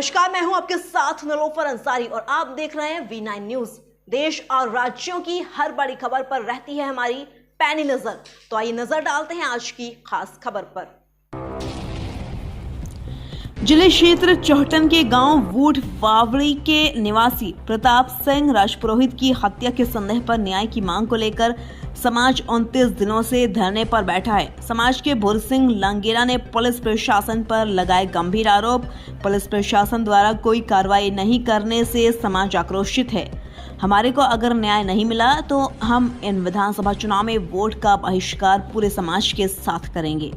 नमस्कार, मैं हूं आपके साथ निलोफर अंसारी और आप देख रहे हैं V9 न्यूज। देश और राज्यों की हर बड़ी खबर पर रहती है हमारी पैनी नजर। तो आइए नजर डालते हैं आज की खास खबर पर। जिले क्षेत्र चौहटन के गांव वूड वावड़ी के निवासी प्रताप सिंह राजपुरोहित की हत्या के संदेह पर न्याय की मांग को लेकर समाज 29 दिनों से धरने पर बैठा है। समाज के भुर सिंह लांगेरा ने पुलिस प्रशासन पर लगाए गंभीर आरोप। पुलिस प्रशासन द्वारा कोई कार्रवाई नहीं करने से समाज आक्रोशित है। हमारे को अगर न्याय नहीं मिला तो हम इन विधानसभा चुनाव में वोट का बहिष्कार पूरे समाज के साथ करेंगे।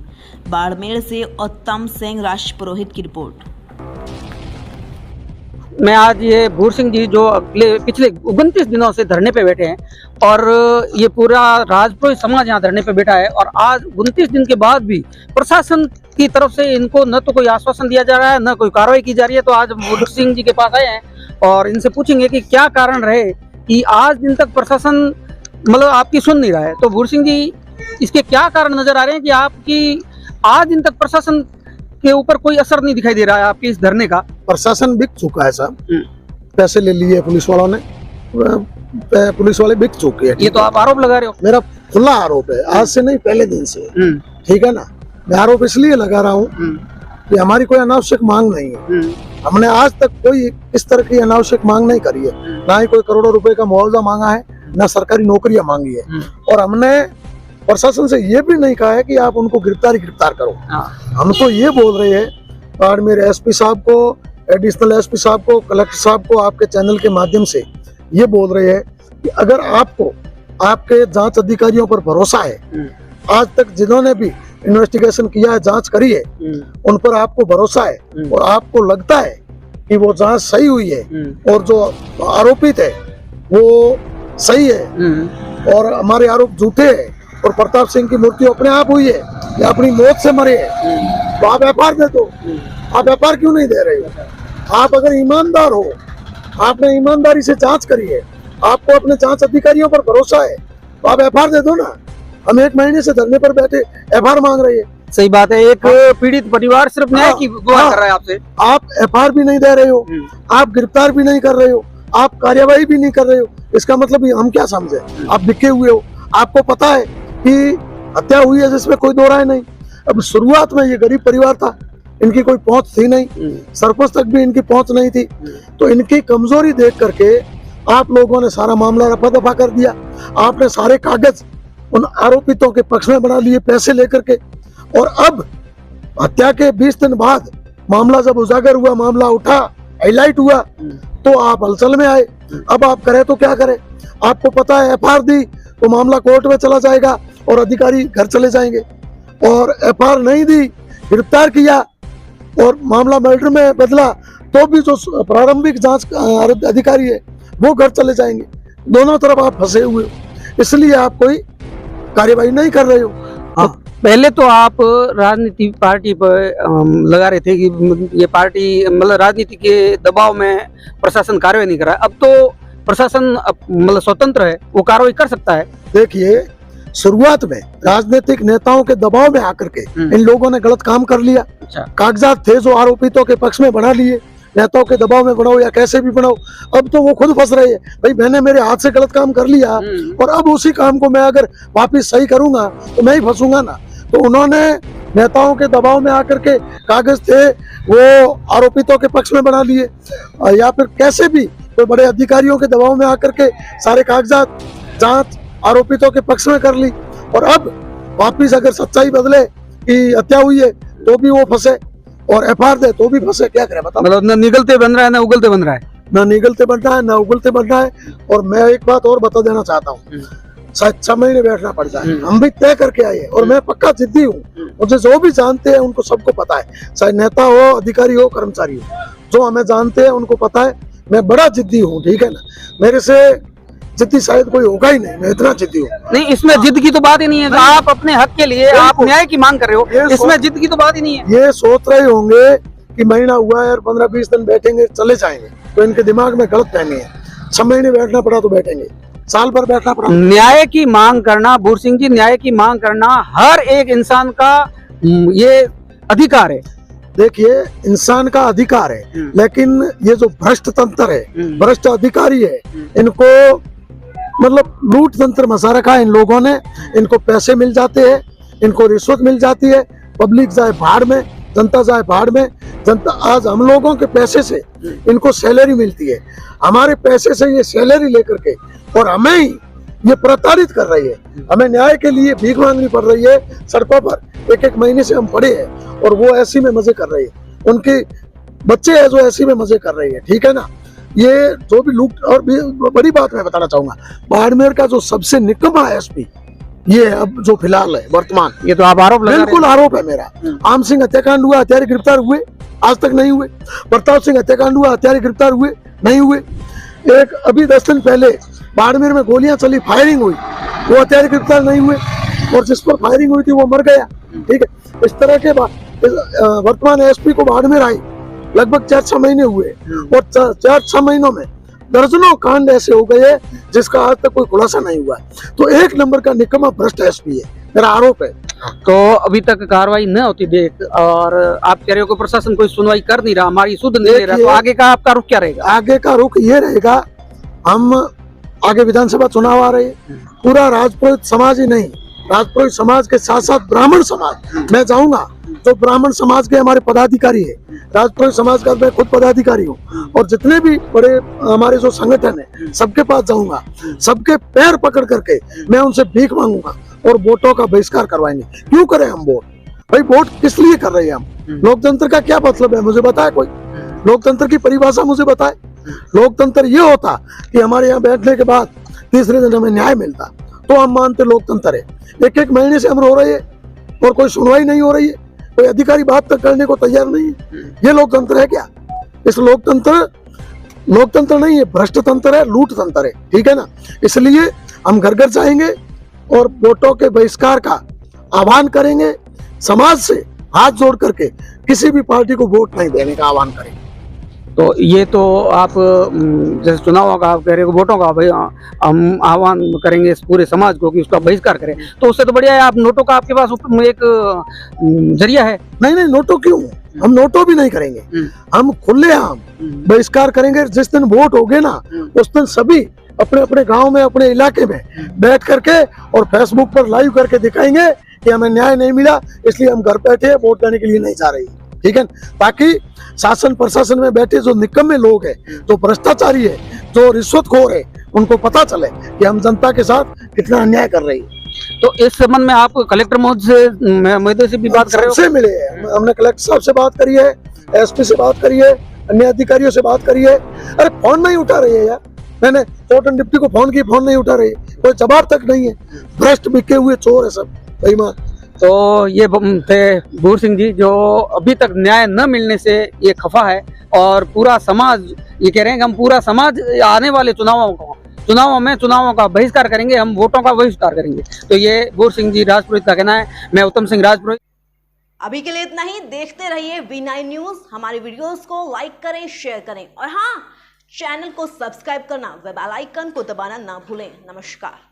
बाड़मेर से उत्तम सिंह राजपुरोहित की रिपोर्ट। मैं आज ये भूर सिंह जी जो पिछले 29 दिनों से धरने पे बैठे हैं और ये पूरा राजपुरोहित समाज यहाँ धरने पे बैठा है और आज 29 दिन के बाद भी प्रशासन की तरफ से इनको न तो कोई आश्वासन दिया जा रहा है न कोई कार्रवाई की जा रही है। तो आज भूर सिंह जी के पास आए हैं और इनसे पूछेंगे कि क्या कारण रहे कि आज दिन तक प्रशासन मतलब आपकी सुन नहीं रहा है। तो भूर सिंह जी, इसके क्या कारण नजर आ रहे हैं कि आपकी आज दिन तक प्रशासन के ऊपर कोई असर नहीं दिखाई दे रहा है आपके इस धरने का? प्रशासन बिक चुका है साहब, पैसे ले लिए पुलिस वालों ने, पुलिस वाले बिक चुके हैं। ये तो आप आरोप लगा रहे हो? मेरा खुला आरोप है, आज से नहीं पहले दिन से। ठीक है ना, मैं आरोप इसलिए लगा रहा हूँ कि हमारी कोई अनावश्यक मांग नहीं है। हमने आज तक कोई इस तरह की अनावश्यक मांग नहीं करी है, ना ही कोई करोड़ों रुपए का मुआवजा मांगा है, ना सरकारी नौकरियां मांगी है। और हमने प्रशासन से ये भी नहीं कहा है कि आप उनको गिरफ्तार करो। हम तो ये बोल रहे हैं बाड़मेर एसपी साहब को, एडिशनल एसपी साहब को, कलेक्टर साहब को, आपके चैनल के माध्यम से ये बोल रहे हैं कि अगर आपको आपके जांच अधिकारियों पर भरोसा है, आज तक जिन्होंने भी इन्वेस्टिगेशन किया है, जांच करी है, उन पर आपको भरोसा है और आपको लगता है कि वो जांच सही हुई है और जो आरोपित है वो सही है और हमारे आरोप झूठे हैं और प्रताप सिंह की मृत्यु अपने आप हुई है या अपनी मौत से मरे हैं, तो आप एफआईआर दे दो। आप एफआईआर क्यों नहीं दे रहे हो? आप अगर ईमानदार हो, आपने ईमानदारी से जांच करी है, आपको अपने जांच अधिकारियों पर भरोसा है, तो आप एफआईआर दे दो ना। हम 1 महीने से धरने पर बैठे एफआईआर मांग रहे हैं। सही बात है, एक पीड़ित परिवार सिर्फ न्याय की गुहार कर रहा है आपसे। आप एफआईआर भी नहीं दे रहे हो, आप गिरफ्तार भी नहीं कर रहे हो, आप कार्यवाही भी नहीं कर रहे हो। इसका मतलब हम क्या समझे? आप बिके हुए हो। आपको पता है कि हत्या हुई है जिसमें कोई दो राय नहीं। अब शुरुआत में ये गरीब परिवार था, इनकी कोई पहुंच थी नहीं, सरपंच तक भी इनकी पहुंच नहीं थी। तो इनकी कमजोरी देख करके आप लोगों ने सारा मामला रफा दफा कर दिया। आपने सारे कागज उन आरोपितों के पक्ष में बना लिए पैसे लेकर के। और अब हत्या के 20 दिन बाद मामला जब उजागर हुआ, मामला उठा, हाईलाइट हुआ, तो आप हलचल में आए। अब आप करें तो क्या करें? आपको पता है एफआईआर दी तो मामला कोर्ट में चला जाएगा और अधिकारी घर चले जाएंगे, और एफआईआर नहीं दी, गिरफ्तार किया और मामला मर्डर में बदला तो भी जो प्रारंभिक जांच अधिकारी है वो घर चले जाएंगे। दोनों तरफ आप फंसे हुए हो, इसलिए आप कोई कार्यवाही नहीं कर रहे हो। पहले तो आप राजनीति पार्टी पर लगा रहे थे कि ये पार्टी मतलब राजनीति के दबाव में प्रशासन कार्रवाई नहीं कर रहा है। अब तो प्रशासन मतलब स्वतंत्र है, वो कार्रवाई कर सकता है। देखिए, शुरुआत में राजनीतिक नेताओं के दबाव में आकर के इन लोगों ने गलत काम कर लिया। कागजात थे जो आरोपितों के पक्ष में बना लिए, नेताओं के दबाव में बनाओ या कैसे भी बनाओ। अब तो वो खुद फंस रहे हैं, भाई मैंने मेरे हाथ से गलत काम कर लिया और अब उसी काम को मैं अगर वापिस सही करूंगा तो मैं ही फंसूंगा ना। तो उन्होंने नेताओं के दबाव में आकर के कागज थे वो आरोपितों के पक्ष में बना लिए, या फिर कैसे भी कोई बड़े अधिकारियों के दबाव में आकर के सारे कागजात जांच आरोपितों के पक्ष में कर ली। और अब वापिस अगर सच्चाई बदले कि हत्या हुई है तो भी वो फंसे और एफआईआर दे तो भी फंसे। क्या करें बताओ? मतलब न निगलते बन रहा है ना उगलते बन रहा है। ना निगलते बन रहा है ना उगलते बन रहा है। और मैं एक बात और बता देना चाहता हूँ, शायद 6 महीने बैठना पड़ जाए, हम भी तय करके आए और मैं पक्का जिद्दी हूँ। मुझे जो भी जानते हैं उनको सबको पता है, चाहे नेता हो, अधिकारी हो, कर्मचारी हो, जो हमें जानते हैं उनको पता है मैं बड़ा जिद्दी हूँ। ठीक है ना, मेरे से जिद्दी शायद कोई होगा ही नहीं, मैं इतना जिद्दी हूँ। नहीं, इसमें जिद की तो बात ही नहीं है। आप अपने हक के लिए आप न्याय की मांग कर रहे हो, इसमें जिद की तो बात ही नहीं है। ये सोच रहे होंगे कि महीना हुआ है और 15-20 दिन बैठेंगे चले जाएंगे, तो इनके दिमाग में गलत फहमी है। 6 महीने बैठना पड़ा तो बैठेंगे, साल भर बैठना पड़ा। न्याय की मांग करना, भूर सिंह जी, न्याय की मांग करना हर एक इंसान का ये अधिकार है। देखिए इंसान का अधिकार है, लेकिन ये जो भ्रष्ट तंत्र है, भ्रष्ट अधिकारी है, इनको मतलब लूट तंत्र मचा रखा है इन लोगों ने। इनको पैसे मिल जाते हैं, इनको रिश्वत मिल जाती है, पब्लिक जाए भाड़ में, जनता जाए भाड़ में। जनता आज हम लोगों के पैसे से इनको सैलरी मिलती है, हमारे पैसे से ये सैलरी लेकर के और हमें ही ये प्रताड़ित कर रही है। हमें न्याय के लिए भीख मांगनी पड़ रही है सड़कों पर। एक महीने से हम पड़े हैं और वो ऐसी में मजे कर रही है, उनके बच्चे है जो ऐसी में मजे कर रही है। ठीक है ना, ये जो भी लूट। और भी बड़ी बात मैं बताना चाहूंगा, बाड़मेर का जो सबसे निकम्मा एसपी ये अब जो फिलहाल है वर्तमान, ये तो आप आरोप लगा रहे हैं। बिल्कुल आरोप है मेरा। आम सिंह हत्याकांड हुआ, हत्यारे गिरफ्तार हुए, आज तक नहीं हुए। प्रताप सिंह हत्याकांड हुआ, हत्यारे गिरफ्तार हुए, नहीं हुए। एक अभी 10 दिन पहले बाड़मेर में गोलियां चली, फायरिंग हुई, वो हत्यारे गिरफ्तार नहीं हुए, और जिस पर फायरिंग हुई थी वो मर गया। ठीक है, इस तरह के वर्तमान एसपी को बाड़मेर आई लगभग 4-6 महीने हुए, और 4-6 महीनों में दर्जनों कांड ऐसे हो गए जिसका आज तक कोई खुलासा नहीं हुआ। तो एक नंबर का निकम्मा भ्रष्ट एसपी है, मेरा आरोप है। तो अभी तक कार्रवाई न होती देख, और आप कह रहे हो कि प्रशासन कोई सुनवाई कर नहीं रहा, हमारी सुध नहीं ले रहा, तो आगे का आपका रुख क्या रहेगा? आगे का रुख ये रहेगा, हम आगे विधानसभा चुनाव आ रहे हैं, पूरा राजपूत समाज ही नहीं, राजपूत समाज के साथ साथ ब्राह्मण समाज मैं जाऊंगा। तो ब्राह्मण समाज के हमारे पदाधिकारी है, राजपूत समाज का मैं खुद पदाधिकारी हूँ, और जितने भी बड़े हमारे जो संगठन है सबके पास जाऊंगा, सबके पैर पकड़ करके मैं उनसे भीख मांगूंगा और वोटों का बहिष्कार करवाएंगे। क्यों करें हम वोट? भाई वोट किस लिए कर रहे हैं हम? लोकतंत्र का क्या मतलब है मुझे बताए कोई? लोकतंत्र की परिभाषा मुझे बताए। लोकतंत्र ये होता कि हमारे यहाँ बैठने के बाद तीसरे दिन हमें न्याय मिलता, तो हम मानते लोकतंत्र है। एक महीने से हम रो रहे हैं और कोई सुनवाई नहीं हो रही है, कोई अधिकारी बात तक करने को तैयार नहीं है। ये लोकतंत्र है क्या? इस लोकतंत्र नहीं है, भ्रष्ट तंत्र है, लूट तंत्र है। ठीक है ना, इसलिए हम घर घर जाएंगे और वोटों के बहिष्कार का आह्वान करेंगे, समाज से हाथ जोड़ करके किसी भी पार्टी को वोट नहीं देने का आह्वान करेंगे। तो ये तो आप जैसे चुनाव का आप कह रहे हो वोटों का भाई हम आह्वान करेंगे इस पूरे समाज को कि उसका बहिष्कार करें, तो उससे तो बढ़िया है आप नोटों का आपके पास एक जरिया है। नहीं, नोटों क्यों? हम नोटों भी नहीं करेंगे, हम खुलेआम बहिष्कार करेंगे। जिस दिन वोट होगे ना, उस दिन सभी अपने अपने गांव में, अपने इलाके में बैठ करके और फेसबुक पर लाइव करके दिखाएंगे कि हमें न्याय नहीं मिला, इसलिए हम घर बैठे वोट देने के लिए नहीं जा रही। ठीक है, ताकि शासन प्रशासन में बैठे जो निकम्मे लोग हैं, जो भ्रष्टाचारी है, जो रिश्वतखोर है, उनको पता चले कि हम जनता के साथ कितना अन्याय कर रही है। तो इस संबंध में आप कलेक्टर महोदय से भी बात कर रहे हो? सबसे मिले हैं, हमने कलेक्टर साहब से बात करी है, एसपी से बात करी है, अन्य अधिकारियों से बात करी है। अरे फोन नहीं उठा रही है यार, मैंने टोटन डिप्टी को फोन की, फोन नहीं उठा रही, कोई जवाब तक नहीं है। भ्रष्ट बिके हुए चोर है सब, बेईमान। तो ये थे भूर सिंह जी, जो अभी तक न्याय न मिलने से ये खफा है, और पूरा समाज ये कह रहे हैं कि हम पूरा समाज आने वाले चुनावों का बहिष्कार करेंगे, हम वोटों का बहिष्कार करेंगे। तो ये भूर सिंह जी राजपुरोहित का कहना है। मैं उत्तम सिंह राजपुरोहित। अभी के लिए इतना ही। देखते रहिए V9 न्यूज। हमारे वीडियोस को लाइक करें, शेयर करें, और हाँ, चैनल को सब्सक्राइब करना, बेल आइकन को दबाना ना भूलें। नमस्कार।